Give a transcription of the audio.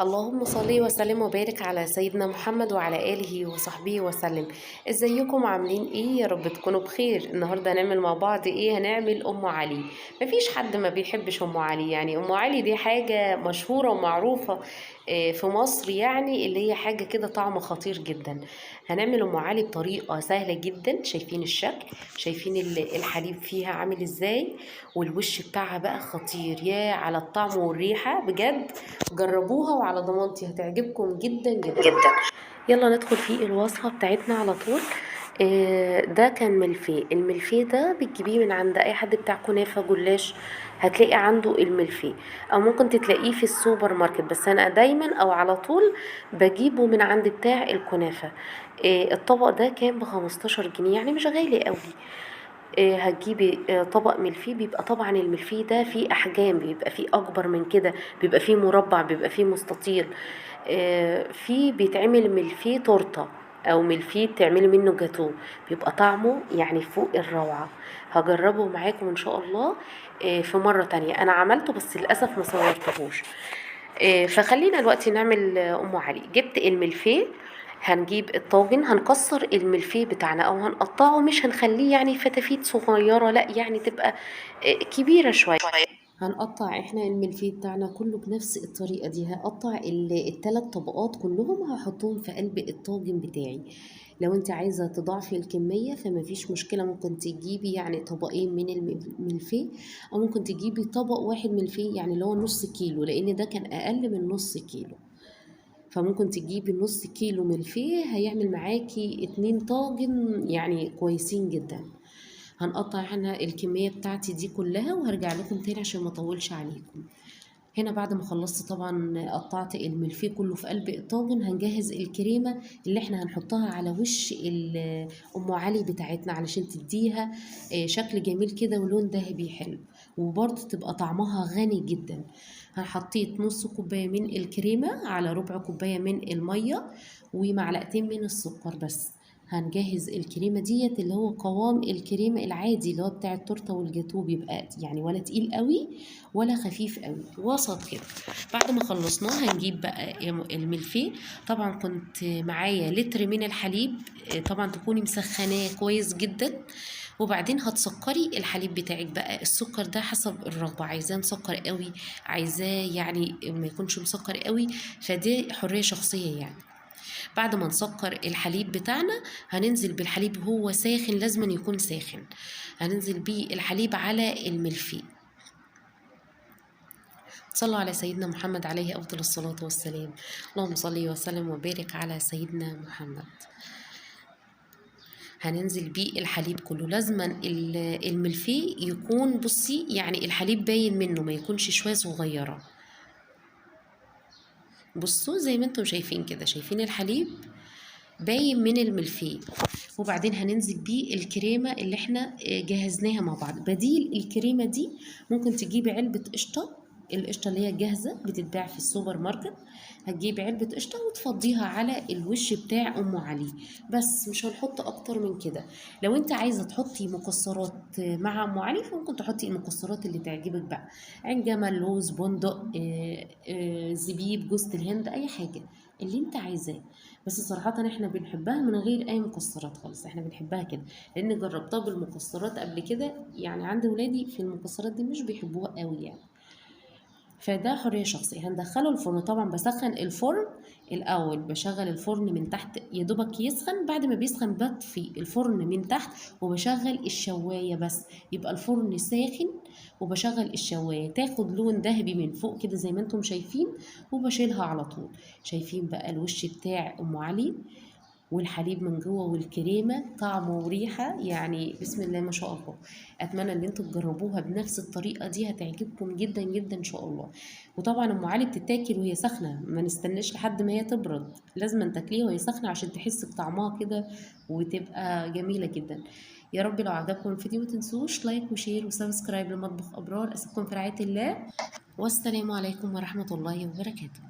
اللهم صل وسلم وبارك على سيدنا محمد وعلى آله وصحبه وسلم. ازيكم عاملين ايه؟ يا رب تكونوا بخير. النهارده هنعمل مع بعض ايه؟ هنعمل ام علي. مفيش حد ما بيحبش ام علي، يعني ام علي دي حاجة مشهورة ومعروفة في مصر، يعني اللي هي حاجة كده طعم خطير جدا. هنعمل ام علي بطريقة سهلة جدا. شايفين الشكل؟ شايفين الحليب فيها عامل ازاي؟ والوش بتاعها بقى خطير، يا على الطعم والريحة بجد. جربوها وعلى ضمانتي هتعجبكم جدا جدا. يلا ندخل في الوصفة بتاعتنا على طول. ده كان ملفيه. الملفيه ده بتجيبيه من عند اي حد بتاع كنافة جلاش، هتلاقي عنده الملفيه، او ممكن تلاقيه في السوبر ماركت، بس انا دايما او على طول بجيبه من عند بتاع الكنافة. الطبق ده كان ب15 جنيه، يعني مش غالي قوي. هتجيبي طبق ملفيه. بيبقى طبعا الملفيه ده فيه احجام، بيبقى فيه اكبر من كده، بيبقى فيه مربع، بيبقى فيه مستطيل. في بيتعمل ملفيه تورته، او ملفيه تعملي منه جاتو، بيبقى طعمه يعني فوق الروعه. هجربه معاكم ان شاء الله في مره تانية. انا عملته بس للاسف ما صورتهوش. فخلينا دلوقتي نعمل ام علي. جبت الملفيه، هنجيب الطاجن، هنكسر الملفيه بتاعنا او هنقطعه، مش هنخليه يعني فتافيت صغيره، لا يعني تبقى كبيره شويه. هنقطع احنا الملفيه بتاعنا كله بنفس الطريقه دي. هقطع الثلاث طبقات كلهم، هحطهم في قلب الطاجن بتاعي. لو انت عايزه تضاعفي الكميه فما فيش مشكله، ممكن تجيبي يعني طبقين من الملفيه، او ممكن تجيبي طبق واحد ملفيه، يعني اللي هو نص كيلو، لان ده كان اقل من نص كيلو. فممكن تجيبي نص كيلو ملفيه، هيعمل معاكي 2 طاجن يعني كويسين جدا. هنقطع هنا الكمية بتاعتي دي كلها وهرجع لكم تاني عشان ما اطولش عليكم. هنا بعد ما خلصت طبعا قطعت الملفيه كله في قلب الطاجن، هنجهز الكريمة اللي احنا هنحطها على وش ام علي بتاعتنا، علشان تديها شكل جميل كده ولون ذهبي حلو، وبرضه تبقى طعمها غني جدا. حطيت نص كوباية من الكريمة على ربع كوباية من المية ومعلقتين من السكر بس. هنجهز الكريمة ديت اللي هو قوام الكريمة العادي اللي هو بتاع التورتة والجاتو، بيبقى يعني ولا تقيل قوي ولا خفيف قوي، وسط كده. بعد ما خلصناه هنجيب بقى الملفيه. طبعا كنت معايا لتر من الحليب، طبعا تكوني مسخناه كويس جدا. وبعدين هتسكري الحليب بتاعك بقى. السكر ده حسب الرغبة، عايزاه مسكر قوي، عايزاه يعني ما يكونش مسكر قوي، فدي حرية شخصية يعني. بعد ما نسكر الحليب بتاعنا هننزل بالحليب هو ساخن، لازم يكون ساخن. هننزل بيه الحليب على الملفيه. صلوا على سيدنا محمد عليه أفضل الصلاة والسلام. اللهم صل وسلم وبارك على سيدنا محمد. هننزل بيه الحليب كله. لازما الملفيه يكون، بصي يعني الحليب باين منه، ما يكونش شوية صغيرة. بصوا زي ما انتم شايفين كده، شايفين الحليب باين من الملفيه. وبعدين هننزل بيه الكريمة اللي احنا جهزناها مع بعض. بديل الكريمة دي ممكن تجيبي علبة قشطة، القشطة اللي هي جاهزة بتتباع في السوبر ماركت. هتجيبي علبة قشطة وتفضيها على الوش بتاع أم علي، بس مش هنحط أكتر من كده. لو انت عايزة تحطي مكسرات مع أم علي فممكن تحطي المكسرات اللي تعجبك بقى، عين جمل، لوز، بندق، زبيب، جوز الهند، أي حاجة اللي انت عايزاه. بس صراحة احنا بنحبها من غير اي مكسرات خالص، احنا بنحبها كده، لان جربتها بالمكسرات قبل كده، يعني عندي ولادي في المكسرات دي مش بيحبوها قوي يعني. فده حرية شخصية. هندخله الفرن. طبعا بسخن الفرن الأول، بشغل الفرن من تحت يا دوبك يسخن. بعد ما بيسخن بطفي الفرن من تحت وبشغل الشواية بس، يبقى الفرن ساخن، وبشغل الشواية تاخد لون ذهبي من فوق كده زي ما انتم شايفين، وبشيلها على طول. شايفين بقى الوش بتاع أم علي والحليب من جوه والكريمه، طعم وريحه يعني بسم الله ما شاء الله. اتمنى ان انتوا تجربوها بنفس الطريقه دي، هتعجبكم جدا جدا ان شاء الله. وطبعا ام علي بتتاكل وهي سخنه، ما نستناش لحد ما هي تبرد، لازم تاكليها وهي سخنه عشان تحس بطعمها كده وتبقى جميله جدا. يا رب لو عجبكم الفيديو ما تنسوش لايك وشير وسبسكرايب لمطبخ ابرار. اسيبكم في رعايه الله، والسلام عليكم ورحمه الله وبركاته.